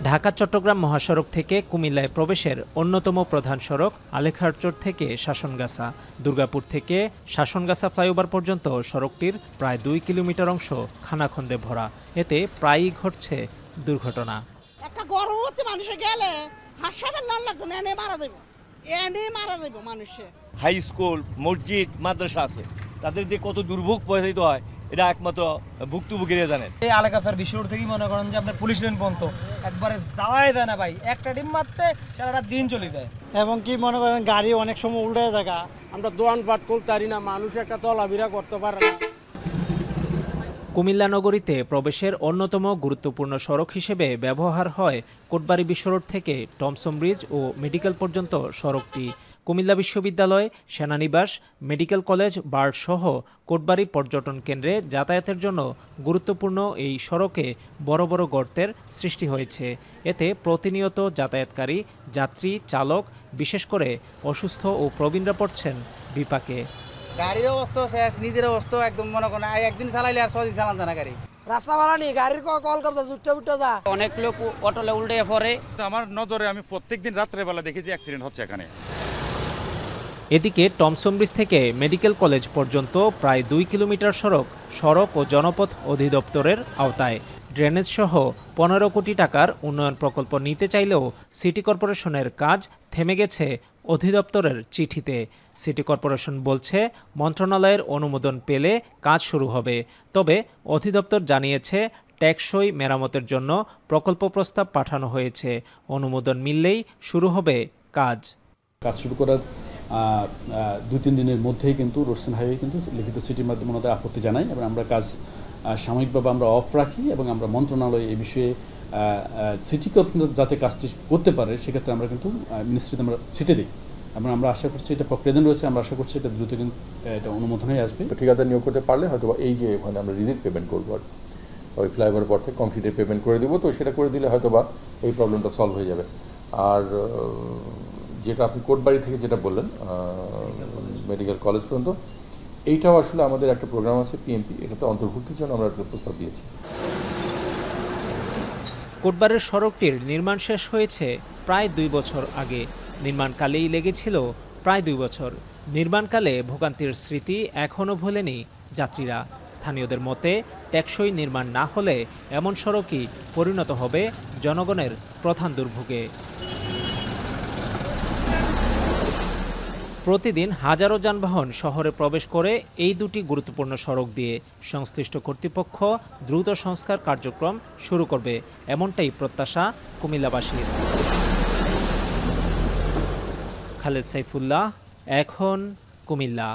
ঢাকা-চট্টগ্রাম মহাসড়ক থেকে কুমিল্লায় প্রবেশের অন্যতম প্রধান সড়ক আলেখারচর থেকে শাসনগাছা। দুর্গাপুর থেকে শাসনগাছা ফ্লাইওভার পর্যন্ত সড়কটির প্রায় 2 কিলোমিটার অংশ খানাখন্দে ভরা। এতে প্রায়ই ঘটছে দুর্ঘটনা। একটা গর্ভবতী মানুষে গেলে হাসপাতাল না লাগতো না, এনে মারা দেব মানুষে। হাই স্কুল, মসজিদ, মাদ্রাসা আছে, তাদের যে কত দুর্ভোগ প্রভাবিত হয় এটা একমাত্র ভুক্তভোগীরা জানেন। এই আলেখাচার বিশ্ব রোড থেকেই মনে করেন যে আপনার পুলিশ লাইন পর্যন্ত একবারে যাওয়াই যায় না ভাই, একটা ডিম মারতে সারাটা দিন চলে যায়। এবং কি মনে করেন গাড়ি অনেক সময় উল্টে থাকা, আমরা দোয়ানপাট করতে পারি না, মানুষ একটা চলাফেরা করতে পারে না। কুমিল্লা নগরীতে প্রবেশের অন্যতম গুরুত্বপূর্ণ সড়ক হিসেবে ব্যবহার হয় কোটবাড়ি বিশ্ব রোড থেকে টমসন ব্রিজ ও মেডিকেল পর্যন্ত সড়কটি। কুমিল্লা বিশ্ববিদ্যালয়, সেনানিবাস, মেডিকেল কলেজ, বার্ড সহ কোটবাড়ি পর্যটন কেন্দ্রে যাতায়াতের জন্য গুরুত্বপূর্ণ এই সড়কে বড় বড় গর্তের সৃষ্টি হয়েছে। এতে প্রতিনিয়ত যাতায়াতকারী, যাত্রী, চালক, বিশেষ করে অসুস্থ ও প্রবীণরা পড়ছেন বিপাকে। গাড়ির অবস্থা শেষ, নিজের অবস্থা একদম মনে করেন একদিন চালাইলে আর 6 দিন চালান যায় না গাড়ি। রাস্তা ভালো নেই, গাড়ির কল করতে জুটটা যা। অনেক লোক অটোলে উল্টে পড়ে। আমার নজরে আমি প্রত্যেকদিন রাত্রেবেলা দেখেছি অ্যাক্সিডেন্ট হচ্ছে এখানে। এদিকে টমসন ব্রিজ থেকে মেডিকেল কলেজ পর্যন্ত প্রায় 2 কিলোমিটার সড়ক ও জনপথ অধিদপ্তরের আওতায়। ড্রেনেজ সহ 15 কোটি টাকার উন্নয়ন প্রকল্প নিতে চাইলেও সিটি কর্পোরেশনের কাজ থেমে গেছে অধিদপ্তরের চিঠিতে। সিটি কর্পোরেশন বলছে মন্ত্রণালয়ের অনুমোদন পেলে কাজ শুরু হবে। তবে অধিদপ্তর জানিয়েছে টেকসই মেরামতের জন্য প্রকল্প প্রস্তাব পাঠানো হয়েছে। অনুমোদন মিললেই শুরু হবে কাজ শুরু করার 2-3 দিনের মধ্যেই কিন্তু রোডস অ্যান্ড হাইওয়ে কিন্তু লিখিত সিটির মাধ্যমে ওনাদের আপত্তি জানাই এবং আমরা কাজ সাময়িকভাবে আমরা অফ রাখি এবং আমরা মন্ত্রণালয় এই বিষয়ে সিটি কর্পোরেশন যাতে কাজটি করতে পারে সেক্ষেত্রে আমরা কিন্তু মিনিস্ট্রিতে আমরা ছিটে দিই এবং আমরা আশা করছি এটা প্রক্রিয়াধীন রয়েছে। আমরা আশা করছি এটা দ্রুত কিন্তু এটা অনুমোদন হয়ে আসবে। ঠিকাদার নিয়োগ করতে পারলে হয়তো এই যে ওখানে আমরা রিজিট পেমেন্ট করবো, ওই ফ্লাইওভারের পর থেকে কংক্রিটের পেমেন্ট করে দিব, তো সেটা করে দিলে হয়তো বা এই প্রবলেমটা সলভ হয়ে যাবে। আর যেটা আপনি কোটবাড়ি থেকে যেটা বললেন মেডিকেল কলেজ পর্যন্ত, এইটাও আসলে আমাদের একটা প্রোগ্রাম আছে পিএমপি, এটাতে অন্তর্ভুক্তির জন্য আমরা একটা প্রস্তাব দিয়েছি। কোটবাড়ির সড়কটির নির্মাণ শেষ হয়েছে প্রায় 2 বছর আগে। নির্মাণকালেই লেগেছিল প্রায় 2 বছর। নির্মাণকালে ভোগান্তির স্মৃতি এখনও ভোলেনি যাত্রীরা। স্থানীয়দের মতে টেকসই নির্মাণ না হলে এমন সড়কই পরিণত হবে জনগণের প্রধান দুর্ভোগে। প্রতিদিন হাজারো যানবাহন শহরে প্রবেশ করে এই দুটি গুরুত্বপূর্ণ সড়ক দিয়ে। সংশ্লিষ্ট কর্তৃপক্ষ দ্রুত সংস্কার কার্যক্রম শুরু করবে, এমনটাই প্রত্যাশা কুমিল্লাবাসীর। খালেদ সাইফুল্লাহ, এখন কুমিল্লা।